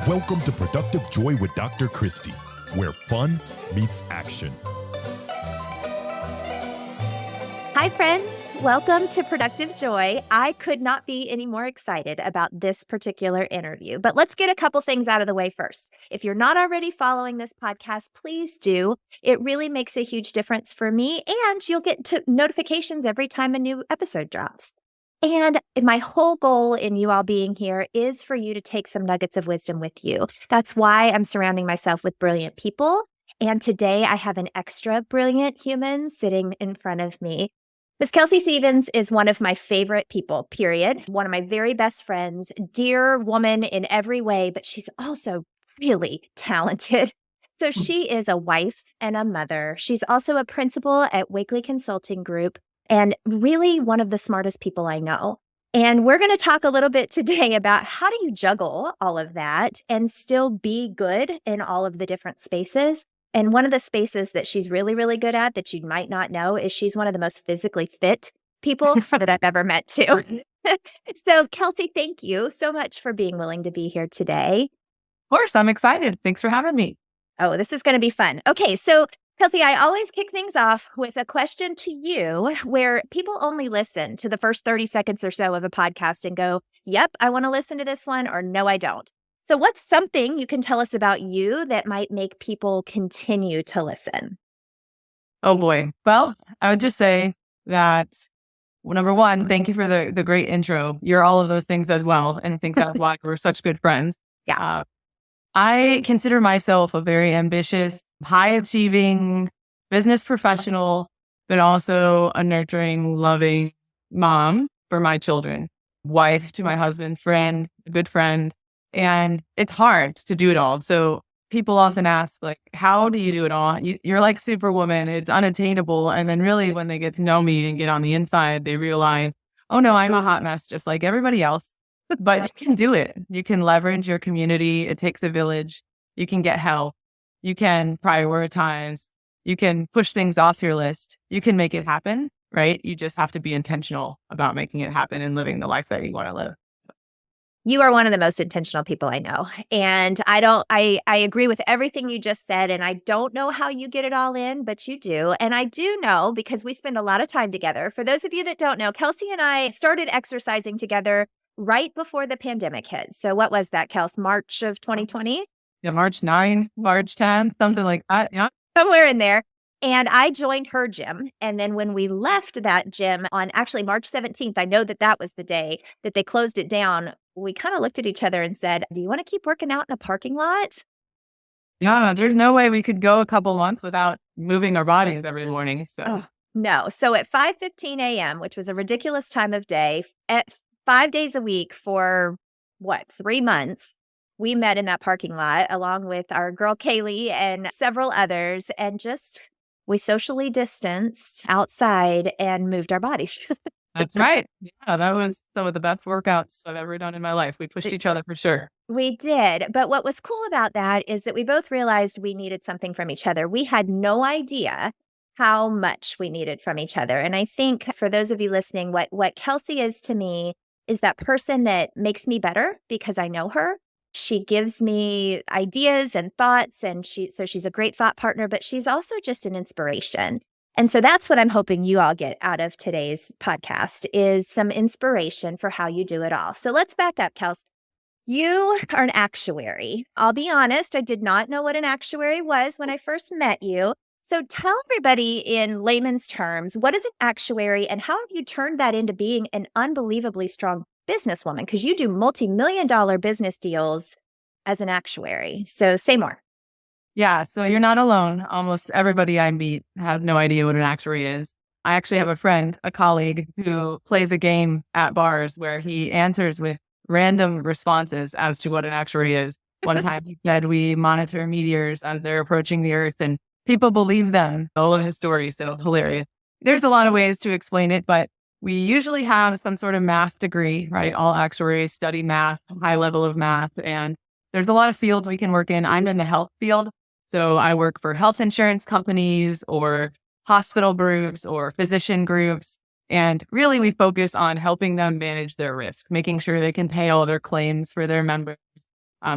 Welcome to Productive Joy with Dr. Christy, where fun meets action. Hi, friends. Welcome to Productive Joy. I could not be any more excited about this particular interview, but let's get a couple things out of the way first. If you're not already following this podcast, please do. It really makes a huge difference for me, and you'll get notifications every time a new episode drops. And my whole goal in you all being here is for you to take some nuggets of wisdom with you. That's why I'm surrounding myself with brilliant people. And today I have an extra brilliant human sitting in front of me. Miss Kelsey Stevens is one of my favorite people, period. One of my very best friends, dear woman in every way, but she's also really talented. So she is a wife and a mother. She's also a principal at Wakely Consulting Group and really one of the smartest people I know. And we're going to talk a little bit today about how do you juggle all of that and still be good in all of the different spaces. And one of the spaces that she's really, really good at that you might not know is she's one of the most physically fit people that I've ever met too. So Kelsey, thank you so much for being willing to be here today. Of course, I'm excited. Thanks for having me. Oh, this is going to be fun. Okay, so Kelsey, I always kick things off with a question to you where people only listen to the first 30 seconds or so of a podcast and go, yep, I want to listen to this one, or no, I don't. So what's something you can tell us about you that might make people continue to listen? Oh boy. Well, I would just say that, number one, thank you for the great intro. You're all of those things as well. And I think that's why we're such good friends. Yeah. I consider myself a very ambitious, high-achieving business professional, but also a nurturing, loving mom for my children, wife to my husband, friend, a good friend. And it's hard to do it all. So people often ask, like, how do you do it all? You're like Superwoman. It's unattainable. And then really when they get to know me and get on the inside, they realize, oh no, I'm a hot mess just like everybody else. But you can do it. You can leverage your community. It takes a village. You can get help. You can prioritize. You can push things off your list. You can make it happen, right? You just have to be intentional about making it happen and living the life that you want to live. You are one of the most intentional people I know. And I agree with everything you just said. And I don't know how you get it all in, but you do. And I do know because we spend a lot of time together. For those of you that don't know, Kelsey and I started exercising together right before the pandemic hit. So what was that, Kels? March of 2020? Yeah, March 9, March 10, something like that. Yeah. Somewhere in there. And I joined her gym. And then when we left that gym on actually March 17th, I know that was the day that they closed it down. We kind of looked at each other and said, do you want to keep working out in a parking lot? Yeah, there's no way we could go a couple months without moving our bodies every morning. So no. So at 5:15 a.m., which was a ridiculous time of day, at 5 days a week for 3 months, we met in that parking lot along with our girl Kaylee and several others, and just we socially distanced outside and moved our bodies. That's right. Yeah, that was some of the best workouts I've ever done in my life. We pushed each other for sure. We did. But what was cool about that is that we both realized we needed something from each other. We had no idea how much we needed from each other. And I think for those of you listening, what Kelsey is to me is that person that makes me better because I know her. She gives me ideas and thoughts, and she's a great thought partner, but she's also just an inspiration. And so that's what I'm hoping you all get out of today's podcast is some inspiration for how you do it all. So let's back up, Kels. You are an actuary. I'll be honest, I did not know what an actuary was when I first met you. So tell everybody in layman's terms, what is an actuary and how have you turned that into being an unbelievably strong businesswoman? Because you do multi-million-dollar business deals as an actuary. So say more. Yeah, so you're not alone. Almost everybody I meet have no idea what an actuary is. I actually have a friend, a colleague, who plays a game at bars where he answers with random responses as to what an actuary is. One time he said we monitor meteors as they're approaching the Earth, and people believe them. All of his stories, so hilarious. There's a lot of ways to explain it, but we usually have some sort of math degree, right? All actuaries study math, high level of math, and there's a lot of fields we can work in. I'm in the health field. So I work for health insurance companies or hospital groups or physician groups. And really, we focus on helping them manage their risk, making sure they can pay all their claims for their members,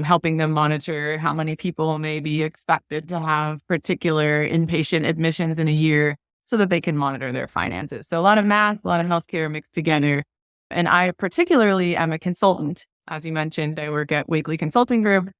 helping them monitor how many people may be expected to have particular inpatient admissions in a year so that they can monitor their finances. So a lot of math, a lot of healthcare mixed together. And I particularly am a consultant. As you mentioned, I work at Wakely Consulting Group.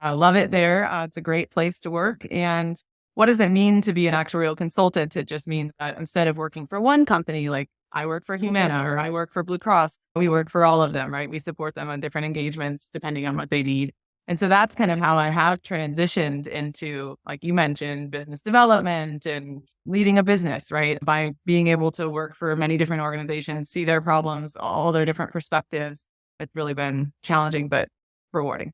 I love it there. It's a great place to work. And what does it mean to be an actuarial consultant? It just means that instead of working for one company, like I work for Humana or I work for Blue Cross, we work for all of them, right? We support them on different engagements depending on what they need. And so that's kind of how I have transitioned into, like you mentioned, business development and leading a business, right? By being able to work for many different organizations, see their problems, all their different perspectives. It's really been challenging, but rewarding.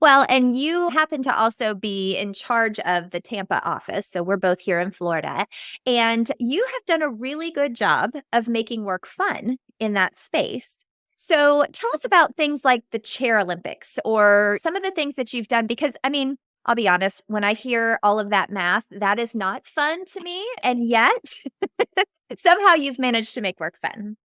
Well, and you happen to also be in charge of the Tampa office. So we're both here in Florida. And you have done a really good job of making work fun in that space. So tell us about things like the Chair Olympics or some of the things that you've done. Because, I mean, I'll be honest, when I hear all of that math, that is not fun to me. And yet, somehow you've managed to make work fun.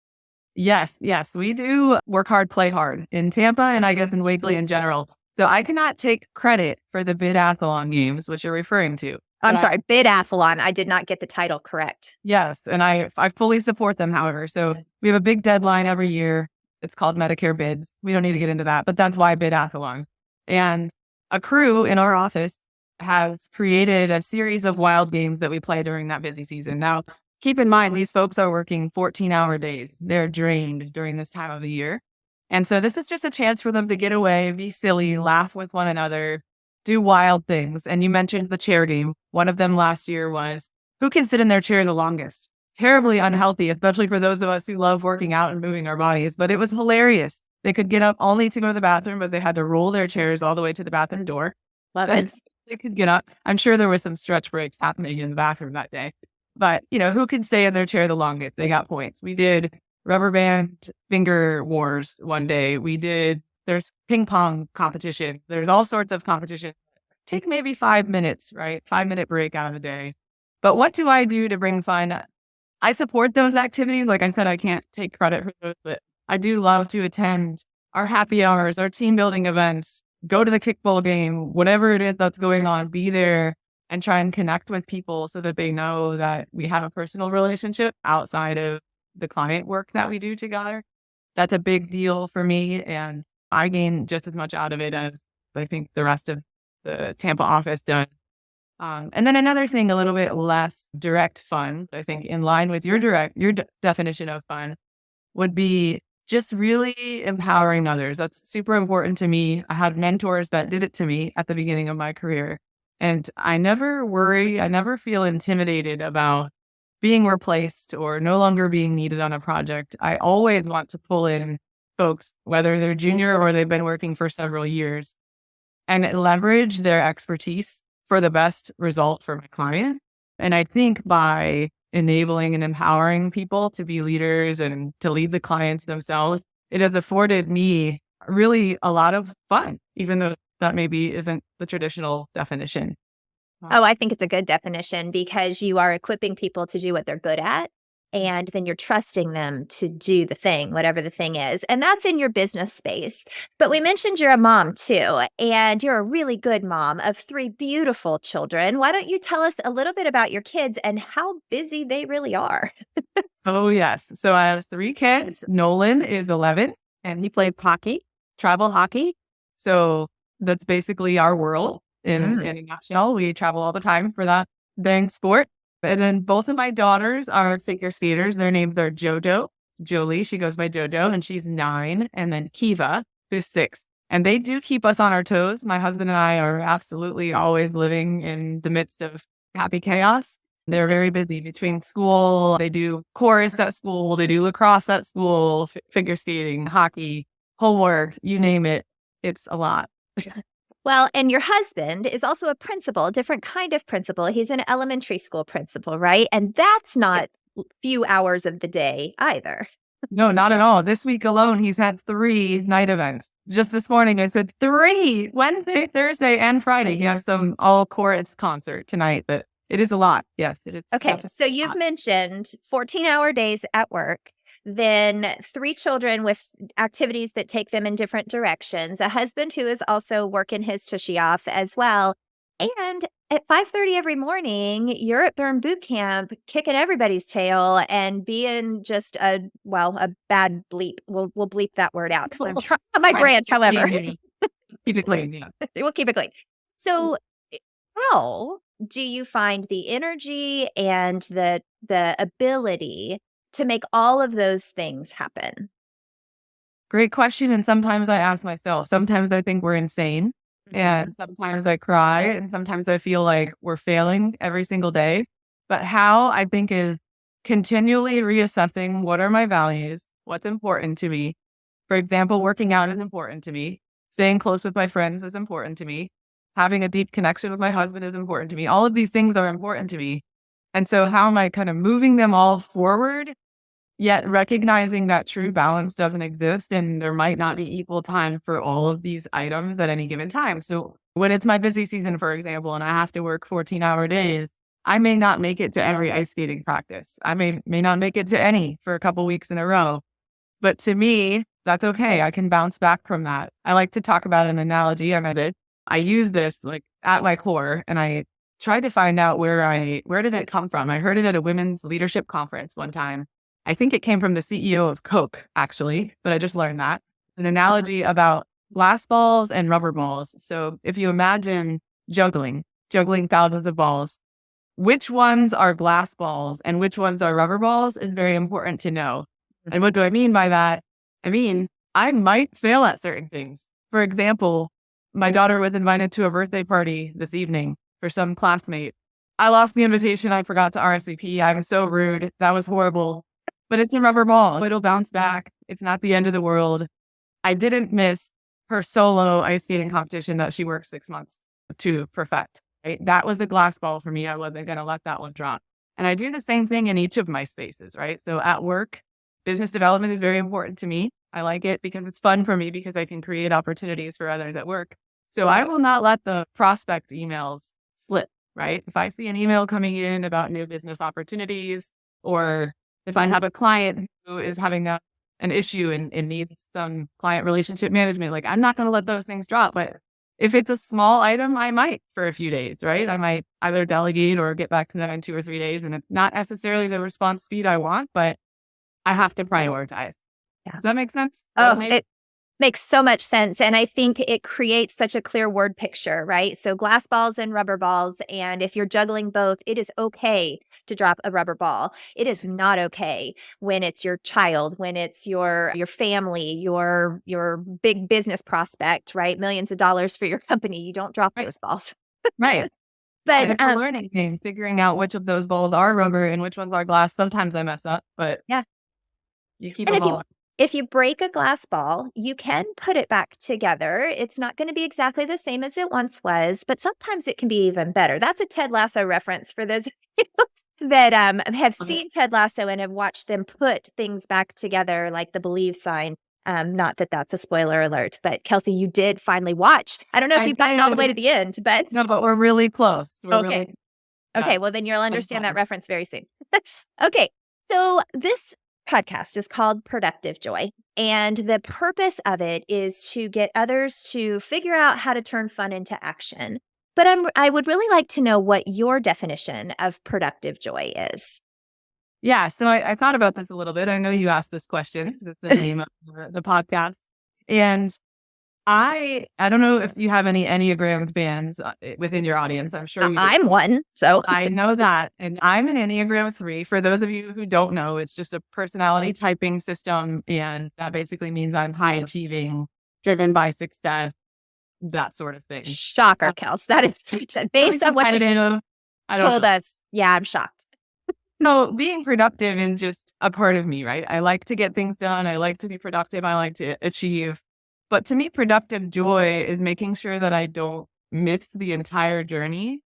Yes. We do work hard, play hard in Tampa, and I guess in Wakely in general. So I cannot take credit for the bidathlon games, which you're referring to. I'm sorry, bidathlon. I did not get the title correct. Yes. And I fully support them, however. So we have a big deadline every year. It's called Medicare bids. We don't need to get into that, but that's why bidathlon. And a crew in our office has created a series of wild games that we play during that busy season. Now, keep in mind, these folks are working 14-hour days. They're drained during this time of the year. And so this is just a chance for them to get away, be silly, laugh with one another, do wild things. And you mentioned the chair game. One of them last year was who can sit in their chair the longest? Terribly unhealthy, especially for those of us who love working out and moving our bodies. But it was hilarious. They could get up only to go to the bathroom, but they had to roll their chairs all the way to the bathroom door. Love it. They could get up. I'm sure there was some stretch breaks happening in the bathroom that day. But, who can stay in their chair the longest? They got points. We did rubber band finger wars one day. There's ping pong competition. There's all sorts of competition. Take maybe 5 minutes, right? 5-minute break out of the day. But what do I do to bring fun? I support those activities. Like I said, I can't take credit for those, but I do love to attend our happy hours, our team building events, go to the kickball game, whatever it is that's going on, be there and try and connect with people so that they know that we have a personal relationship outside of the client work that we do together. That's a big deal for me. And I gain just as much out of it as I think the rest of the Tampa office does. And then another thing, a little bit less direct fun, I think in line with your definition of fun would be just really empowering others. That's super important to me. I had mentors that did it to me at the beginning of my career. And I never worry, I never feel intimidated about being replaced or no longer being needed on a project. I always want to pull in folks, whether they're junior or they've been working for several years, and leverage their expertise for the best result for my client. And I think by enabling and empowering people to be leaders and to lead the clients themselves, it has afforded me really a lot of fun, even though that maybe isn't the traditional definition. Oh, I think it's a good definition because you are equipping people to do what they're good at. And then you're trusting them to do the thing, whatever the thing is. And that's in your business space. But we mentioned you're a mom too, and you're a really good mom of 3 beautiful children. Why don't you tell us a little bit about your kids and how busy they really are? Oh, yes. So I have 3 kids. Nolan is 11 and he played hockey, travel hockey. So that's basically our world in a nutshell. We travel all the time for that dang sport. And then both of my daughters are figure skaters. Their names are Jojo. Jolie, she goes by Jojo, and she's 9. And then Kiva, who's 6. And they do keep us on our toes. My husband and I are absolutely always living in the midst of happy chaos. They're very busy between school. They do chorus at school. They do lacrosse at school, figure skating, hockey, homework, you name it. It's a lot. Well, and your husband is also a principal, a different kind of principal. He's an elementary school principal, right? And that's not few hours of the day either. No, not at all. This week alone, he's had 3 night events. Just this morning, I said 3, Wednesday, Thursday, and Friday. He has some all chorus concert tonight, but it is a lot. Yes, it is. Okay, so you've mentioned 14-hour days at work. then 3 children with activities that take them in different directions, a husband who is also working his tushy off as well. And at 5:30 every morning, you're at Burn Boot Camp kicking everybody's tail and being just a bad bleep. We'll bleep that word out because I'm trying my brand, however. Keep it clean, yeah. We'll keep it clean. So how do you find the energy and the ability to make all of those things happen? Great question. And sometimes I ask myself, sometimes I think we're insane. And sometimes I cry, and sometimes I feel like we're failing every single day. But how I think is continually reassessing what are my values, what's important to me. For example, working out is important to me. Staying close with my friends is important to me. Having a deep connection with my husband is important to me. All of these things are important to me. And so how am I kind of moving them all forward, yet recognizing that true balance doesn't exist and there might not be equal time for all of these items at any given time. So when it's my busy season, for example, and I have to work 14-hour days, I may not make it to every ice skating practice. I may not make it to any for a couple weeks in a row. But to me, that's okay. I can bounce back from that. I like to talk about an analogy. I use this like at my core, and I tried to find out where did it come from? I heard it at a women's leadership conference one time. I think it came from the CEO of Coke, actually, but I just learned that. An analogy about glass balls and rubber balls. So if you imagine juggling thousands of balls, which ones are glass balls and which ones are rubber balls is very important to know. And what do I mean by that? I mean, I might fail at certain things. For example, my daughter was invited to a birthday party this evening for some classmate. I lost the invitation. I forgot to RSVP. I'm so rude. That was horrible. But it's a rubber ball. It'll bounce back. It's not the end of the world. I didn't miss her solo ice skating competition that she worked 6 months to perfect. Right? That was a glass ball for me. I wasn't going to let that one drop. And I do the same thing in each of my spaces, right? So at work, business development is very important to me. I like it because it's fun for me because I can create opportunities for others at work. So I will not let the prospect emails slip, right? If I see an email coming in about new business opportunities, or if I have a client who is having an issue and needs some client relationship management, like I'm not going to let those things drop. But if it's a small item, I might for a few days, right? I might either delegate or get back to them in 2 or 3 days. And it's not necessarily the response speed I want, but I have to prioritize. Yeah. Does that make sense? It makes so much sense. And I think it creates such a clear word picture, right? So glass balls and rubber balls. And if you're juggling both, it is okay to drop a rubber ball. It is not okay when it's your child, when it's your family, your big business prospect, right? Millions of dollars for your company. You don't drop those balls. Right. But it's a learning game, figuring out which of those balls are rubber and which ones are glass. Sometimes I mess up, but yeah, you keep them all. If you break a glass ball, you can put it back together. It's not going to be exactly the same as it once was, but sometimes it can be even better. That's a Ted Lasso reference for those of you that have seen Ted Lasso and have watched them put things back together, like the believe sign. Not that that's a spoiler alert, but Kelsey, you did finally watch. I don't know if you've gotten all the way to the end, but no, but we're really close. Okay. Well, then you'll understand that reference very soon. Okay. So this podcast is called Productive Joy, and the purpose of it is to get others to figure out how to turn fun into action. But I would really like to know what your definition of productive joy is. Yeah, so I thought about this a little bit. I know you asked this question because it's the name of the podcast, and I don't know if you have any Enneagram fans within your audience. I'm sure I'm one, so I know that. And I'm an Enneagram 3. For those of you who don't know, it's just a personality typing system. And that basically means I'm high achieving, driven by success, that sort of thing. Shocker, Kels. That is based on what you told us. Yeah, I'm shocked. No, being productive is just a part of me, right? I like to get things done. I like to be productive. I like to achieve. But to me, productive joy is making sure that I don't miss the entire journey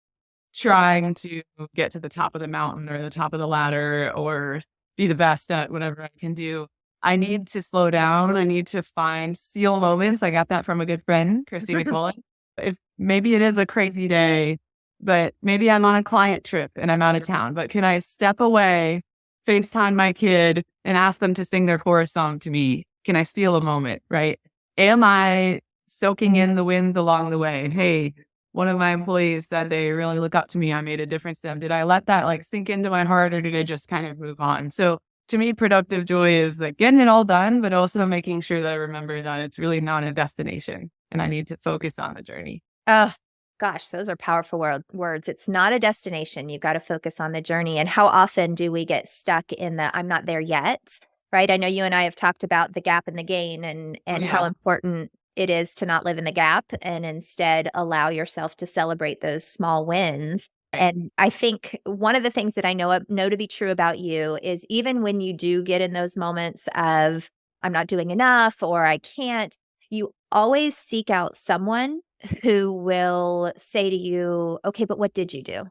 trying to get to the top of the mountain or the top of the ladder or be the best at whatever I can do. I need to slow down. I need to find seal moments. I got that from a good friend, Christy McMullen. If maybe it is a crazy day, but maybe I'm on a client trip and I'm out of town, but can I step away, FaceTime my kid and ask them to sing their chorus song to me? Can I steal a moment, right? Am I soaking in the wins along the way? Hey, one of my employees said they really look up to me. I made a difference to them. Did I let that like sink into my heart, or did I just kind of move on? So to me, productive joy is like getting it all done, but also making sure that I remember that it's really not a destination and I need to focus on the journey. Oh, gosh, those are powerful words. It's not a destination. You've got to focus on the journey. And how often do we get stuck in the I'm not there yet, right? I know you and I have talked about the gap and the gain and how important it is to not live in the gap and instead allow yourself to celebrate those small wins. And I think one of the things that I know to be true about you is even when you do get in those moments of I'm not doing enough or I can't, you always seek out someone who will say to you, okay, but what did you do?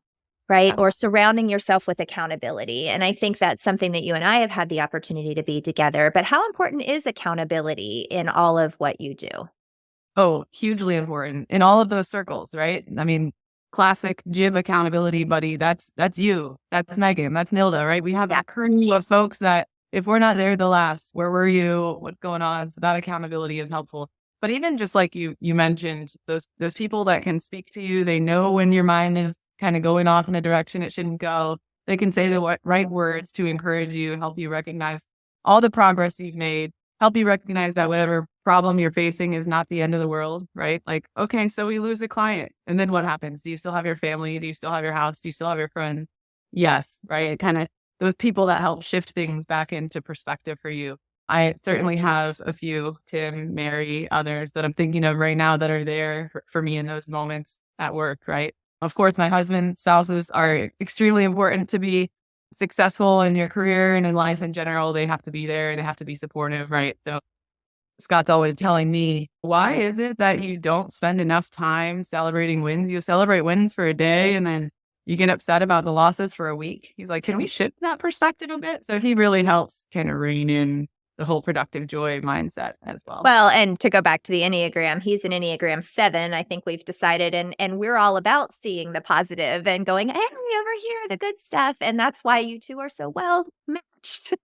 Right. Or surrounding yourself with accountability. And I think that's something that you and I have had the opportunity to be together. But how important is accountability in all of what you do? Oh, hugely important in all of those circles, right? I mean, classic Jib accountability buddy. That's you. That's Megan. That's Nilda, right? We have a crew of folks that if we're not there, the last, where were you? What's going on? So that accountability is helpful. But even just like you mentioned, those people that can speak to you, they know when your mind is kind of going off in a direction it shouldn't go. They can say the right words to encourage you, help you recognize all the progress you've made, help you recognize that whatever problem you're facing is not the end of the world, right? Like, okay, so we lose a client. And then what happens? Do you still have your family? Do you still have your house? Do you still have your friend? Yes, right? It kind of those people that help shift things back into perspective for you. I certainly have a few, Tim, Mary, others that I'm thinking of right now that are there for me in those moments at work, right? Of course, my husband, spouses are extremely important to be successful in your career and in life in general. They have to be there. They have to be supportive, right? So Scott's always telling me, why is it that you don't spend enough time celebrating wins? You celebrate wins for a day and then you get upset about the losses for a week. He's like, can we shift that perspective a bit? So he really helps kind of rein in the whole productive joy mindset as well. Well, and to go back to the Enneagram, he's an Enneagram 7, I think we've decided, and we're all about seeing the positive and going, hey, over here, the good stuff. And that's why you two are so well matched.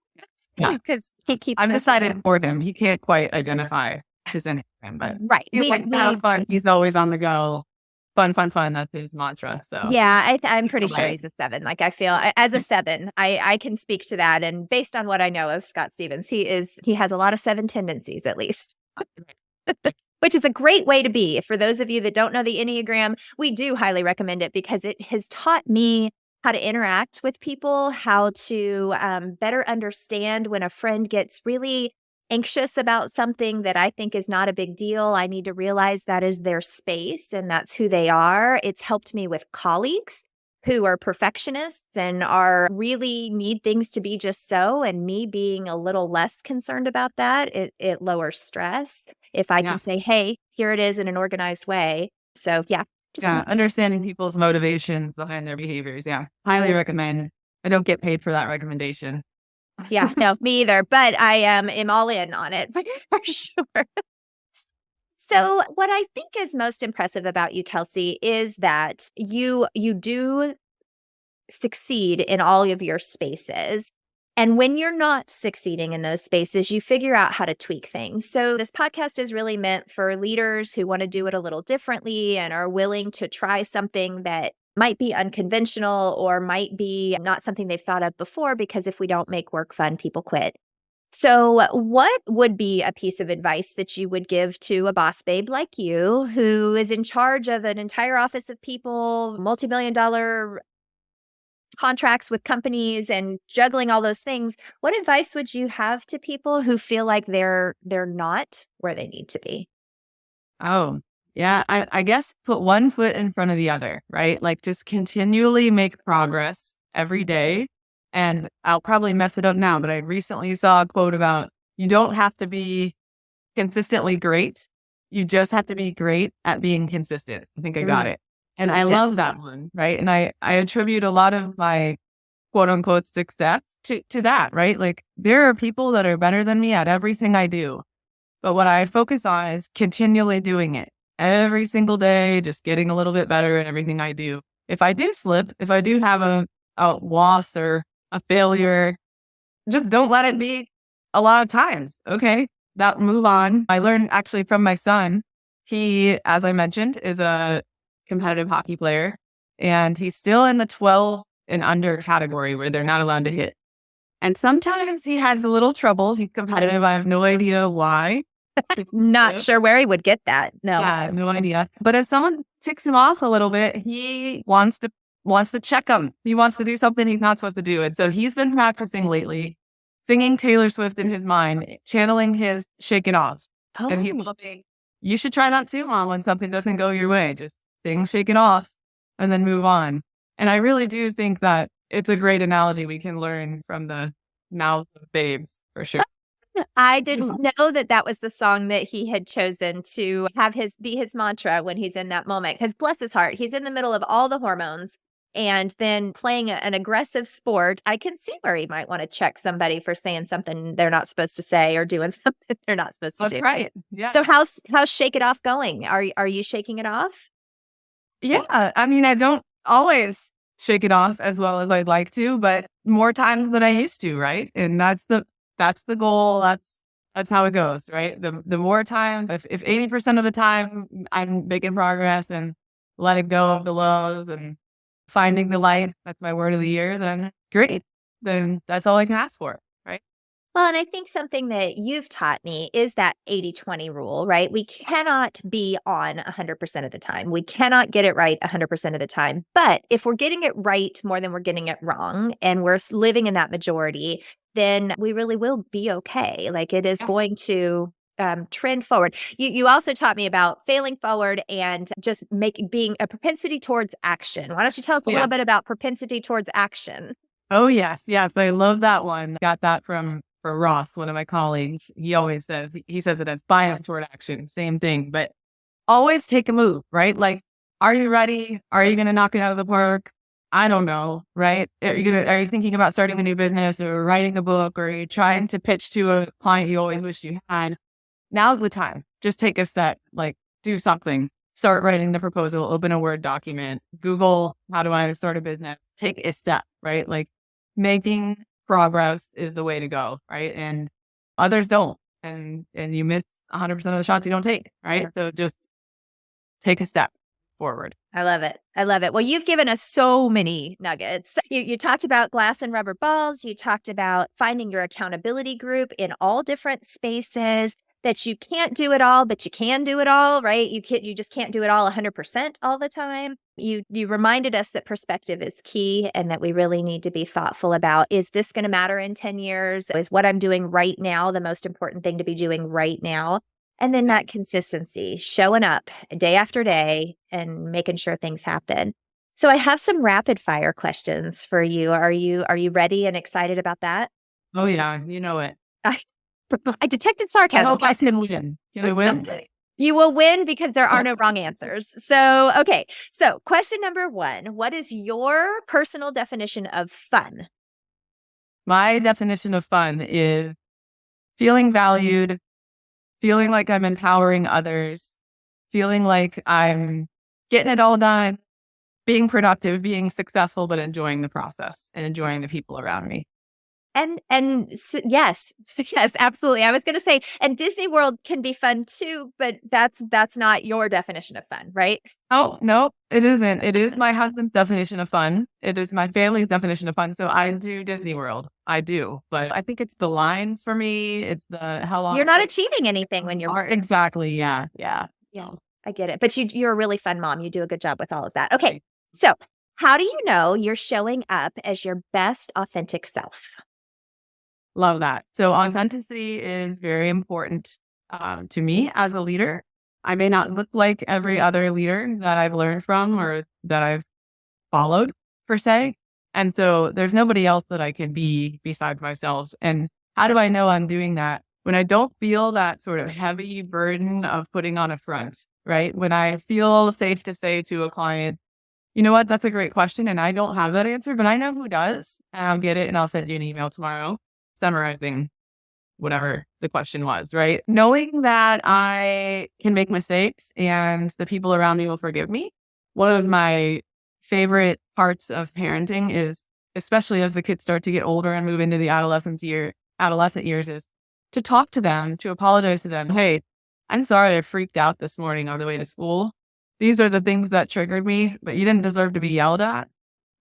Yeah. Because he keeps I'm decided for him. He can't quite identify his Enneagram, but right. he's have fun. He's always on the go. Fun, fun, fun. That's his mantra. So yeah, I'm pretty sure he's a 7. Like I feel as a 7, I can speak to that. And based on what I know of Scott Stevens, he has a lot of 7 tendencies at least, which is a great way to be. For those of you that don't know the Enneagram, we do highly recommend it because it has taught me how to interact with people, how to better understand when a friend gets really anxious about something that I think is not a big deal. I need to realize that is their space and that's who they are. It's helped me with colleagues who are perfectionists and are really need things to be just so. And me being a little less concerned about that, it lowers stress. If I can say, hey, here it is in an organized way. So yeah. Understanding people's motivations behind their behaviors. Yeah. Highly recommend. I don't get paid for that recommendation. Yeah, no, me either. But I am all in on it for sure. So what I think is most impressive about you, Kelsey, is that you do succeed in all of your spaces. And when you're not succeeding in those spaces, you figure out how to tweak things. So this podcast is really meant for leaders who want to do it a little differently and are willing to try something that might be unconventional or might be not something they've thought of before, because if we don't make work fun, people quit. So what would be a piece of advice that you would give to a boss babe like you who is in charge of an entire office of people, multi-million-dollar contracts with companies and juggling all those things? What advice would you have to people who feel like they're not where they need to be? Oh, yeah. I guess put one foot in front of the other, right? Like just continually make progress every day. And I'll probably mess it up now, but I recently saw a quote about you don't have to be consistently great. You just have to be great at being consistent. I think I got it. And I love that one, right? And I attribute a lot of my quote unquote success to that, right? Like there are people that are better than me at everything I do. But what I focus on is continually doing it every single day, just getting a little bit better at everything I do. If I do slip, if I do have a loss or a failure, just don't let it be a lot of times. Okay, that move on. I learned actually from my son. He, as I mentioned, is a competitive hockey player, and he's still in the 12 and under category where they're not allowed to hit. And sometimes he has a little trouble. He's competitive. I have no idea why. Not sure where he would get that. No. Yeah, I have no idea. But if someone ticks him off a little bit, he wants to check him. He wants to do something he's not supposed to do. And so he's been practicing lately, singing Taylor Swift in his mind, channeling his Shake It Off. Oh. And he's looking, you should try that too, Mom, when something doesn't go your way. Just sing Shake It Off and then move on. And I really do think that it's a great analogy we can learn from the mouth of babes, for sure. I didn't know that was the song that he had chosen to have be his mantra when he's in that moment. Because bless his heart, he's in the middle of all the hormones and then playing an aggressive sport. I can see where he might want to check somebody for saying something they're not supposed to say or doing something they're not supposed to do. That's right. Yeah. So how's Shake It Off going? Are you shaking it off? Yeah. I mean, I don't always shake it off as well as I'd like to, but more times than I used to, right? And that's the goal. That's how it goes, right? The more times, if 80% of the time I'm making progress and letting go of the lows and finding the light, that's my word of the year, then great. Then that's all I can ask for, right? Well, and I think something that you've taught me is that 80-20 rule, right? We cannot be on 100% of the time. We cannot get it right 100% of the time. But if we're getting it right more than we're getting it wrong, and we're living in that majority, then we really will be okay. Like it is going to trend forward. You also taught me about failing forward and just being a propensity towards action. Why don't you tell us a little bit about propensity towards action? Oh, yes. Yes. I love that one. Got that from Ross, one of my colleagues. He always says, he says that it's bias toward action. Same thing, but always take a move, right? Like, are you ready? Are you going to knock it out of the park? I don't know, right? Are you thinking about starting a new business or writing a book, or are you trying to pitch to a client you always wished you had? Now's the time. Just take a step, like do something. Start writing the proposal, open a Word document, Google, how do I start a business? Take a step, right? Like making progress is the way to go, right? And others don't. And you miss 100% of the shots you don't take, right? So just take a step forward. I love it. I love it. Well, you've given us so many nuggets. You talked about glass and rubber balls. You talked about finding your accountability group in all different spaces, that you can't do it all, but you can do it all, right? You just can't do it all 100% all the time. You reminded us that perspective is key and that we really need to be thoughtful about, is this going to matter in 10 years? Is what I'm doing right now the most important thing to be doing right now? And then that consistency, showing up day after day and making sure things happen. So I have some rapid fire questions for you. Are you ready and excited about that? Oh yeah, you know it. I detected sarcasm. I hope I can win. Can I win? You will win because there are no wrong answers. So, okay. So question number 1, what is your personal definition of fun? My definition of fun is feeling valued, feeling like I'm empowering others, feeling like I'm getting it all done, being productive, being successful, but enjoying the process and enjoying the people around me. Yes, absolutely. I was going to say, and Disney World can be fun too, but that's not your definition of fun, right? Oh, no, it isn't. It is my husband's definition of fun. It is my family's definition of fun. So I do Disney World. I do. But I think it's the lines for me. It's the how long. You're not achieving anything when you're. Exactly. Yeah. Yeah. Yeah. I get it. But you're a really fun mom. You do a good job with all of that. Okay. So how do you know you're showing up as your best authentic self? Love that. So authenticity is very important to me as a leader. I may not look like every other leader that I've learned from or that I've followed per se. And so there's nobody else that I can be besides myself. And how do I know I'm doing that? When I don't feel that sort of heavy burden of putting on a front, right? When I feel safe to say to a client, you know what, that's a great question. And I don't have that answer, but I know who does. And I'll get it and I'll send you an email tomorrow summarizing whatever the question was, right? Knowing that I can make mistakes and the people around me will forgive me. One of my favorite parts of parenting is especially as the kids start to get older and move into the adolescent years, is to talk to them, to apologize to them. Hey, I'm sorry I freaked out this morning on the way to school. These are the things that triggered me, but you didn't deserve to be yelled at.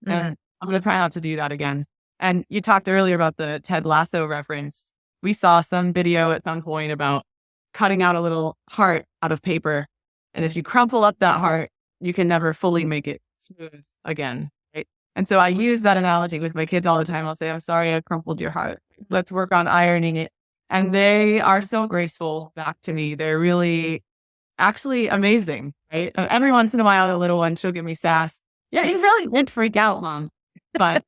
And I'm going to try not to do that again. And you talked earlier about the Ted Lasso reference. We saw some video at some point about cutting out a little heart out of paper. And if you crumple up that heart, you can never fully make it smooth again. Right. And so I use that analogy with my kids all the time. I'll say, I'm sorry I crumpled your heart. Let's work on ironing it. And they are so graceful back to me. They're really actually amazing. Right. Every once in a while, the little one, she'll give me sass. Yeah, you really did freak out, Mom. But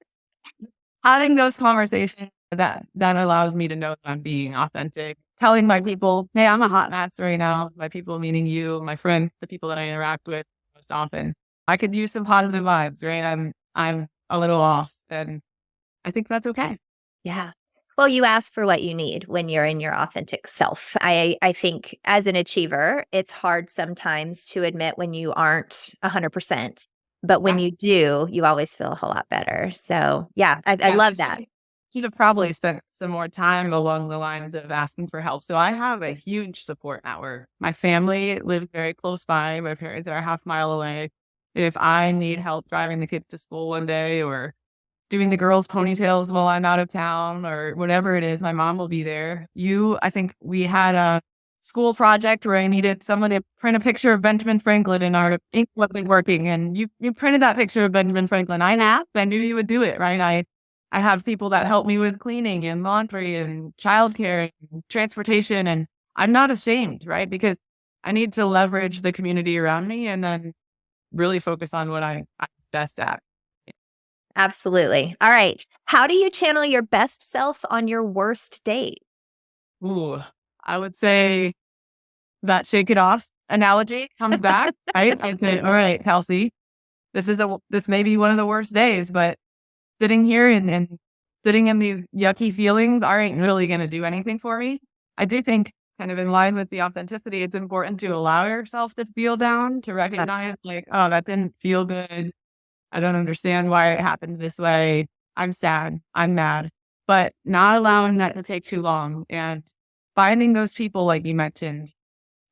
having those conversations, that allows me to know that I'm being authentic. Telling my people, hey, I'm a hot mess right now. My people meaning you, my friends, the people that I interact with most often. I could use some positive vibes, right? I'm a little off, and I think that's okay. Yeah. Well, you ask for what you need when you're in your authentic self. I think as an achiever, it's hard sometimes to admit when you aren't 100%. But when you do, you always feel a whole lot better. So yeah, I love that. Should have probably spent some more time along the lines of asking for help. So I have a huge support network. My family lives very close by. My parents are a half-mile away. If I need help driving the kids to school one day or doing the girls' ponytails while I'm out of town or whatever it is, my mom will be there. I think we had a school project where I needed someone to print a picture of Benjamin Franklin and our ink wasn't working. And you printed that picture of Benjamin Franklin. I knew you would do it, right? I have people that help me with cleaning and laundry and childcare and transportation. And I'm not ashamed, right? Because I need to leverage the community around me and then really focus on what I'm best at. Absolutely. All right. How do you channel your best self on your worst date? Ooh, I would say that shake it off analogy comes back, right? I say, all right, Kelsey, this may be one of the worst days, but sitting here and sitting in these yucky feelings aren't really going to do anything for me. I do think, kind of in line with the authenticity, it's important to allow yourself to feel down, to recognize like, oh, that didn't feel good. I don't understand why it happened this way. I'm sad. I'm mad. But not allowing that to take too long and finding those people, like you mentioned,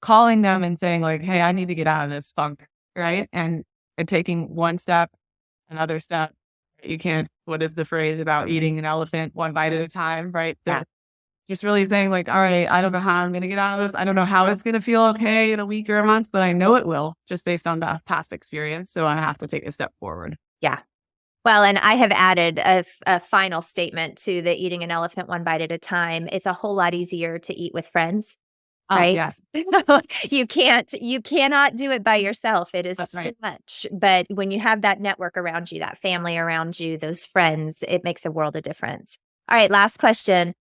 calling them and saying like, hey, I need to get out of this funk, right? And taking one step, another step. You can't, what is the phrase about eating an elephant one bite at a time, right? So just really saying like, all right, I don't know how I'm going to get out of this. I don't know how it's going to feel okay in a week or a month, but I know it will just based on the past experience. So I have to take a step forward. Yeah. Well, and I have added a final statement to the eating an elephant one bite at a time. It's a whole lot easier to eat with friends. Right? Yes. You cannot do it by yourself. It is too much. But when you have that network around you, that family around you, those friends, it makes a world of difference. All right, last question.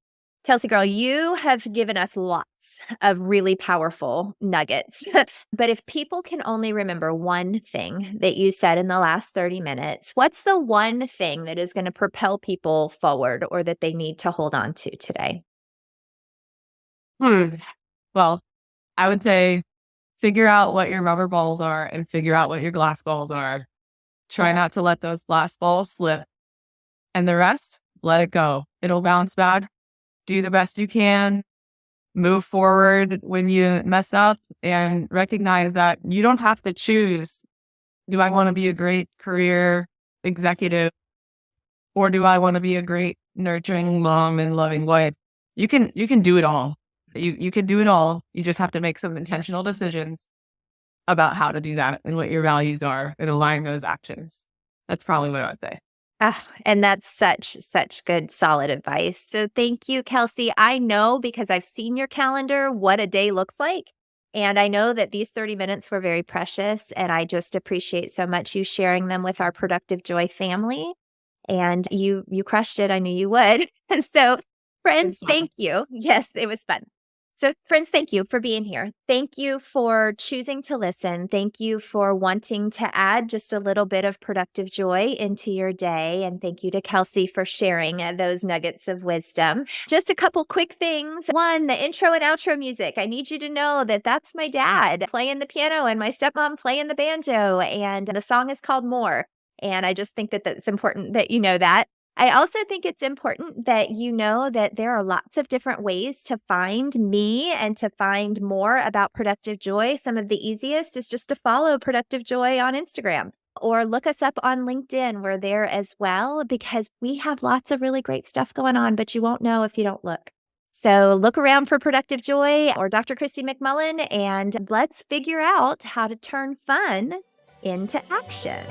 Kelsey girl, you have given us lots of really powerful nuggets. But if people can only remember one thing that you said in the last 30 minutes, what's the one thing that is going to propel people forward or that they need to hold on to today? Well, I would say figure out what your rubber balls are and figure out what your glass balls are. Try not to let those glass balls slip. And the rest, let it go. It'll bounce back. Do the best you can. Move forward when you mess up and recognize that you don't have to choose. Do I want to be a great career executive or do I want to be a great nurturing mom and loving wife? You can do it all. You can do it all. You just have to make some intentional decisions about how to do that and what your values are and align those actions. That's probably what I would say. And that's such good, solid advice. So thank you, Kelsey. I know because I've seen your calendar what a day looks like. And I know that these 30 minutes were very precious. And I just appreciate so much you sharing them with our Productive Joy family. And you crushed it. I knew you would. And so, friends, thank you. Yes, it was fun. So friends, thank you for being here. Thank you for choosing to listen. Thank you for wanting to add just a little bit of productive joy into your day. And thank you to Kelsey for sharing those nuggets of wisdom. Just a couple quick things. One, the intro and outro music. I need you to know that that's my dad playing the piano and my stepmom playing the banjo. And the song is called More. And I just think that that's important that you know that. I also think it's important that you know that there are lots of different ways to find me and to find more about Productive Joy. Some of the easiest is just to follow Productive Joy on Instagram or look us up on LinkedIn. We're there as well because we have lots of really great stuff going on, but you won't know if you don't look. So look around for Productive Joy or Dr. Christy McMullen, and let's figure out how to turn fun into action.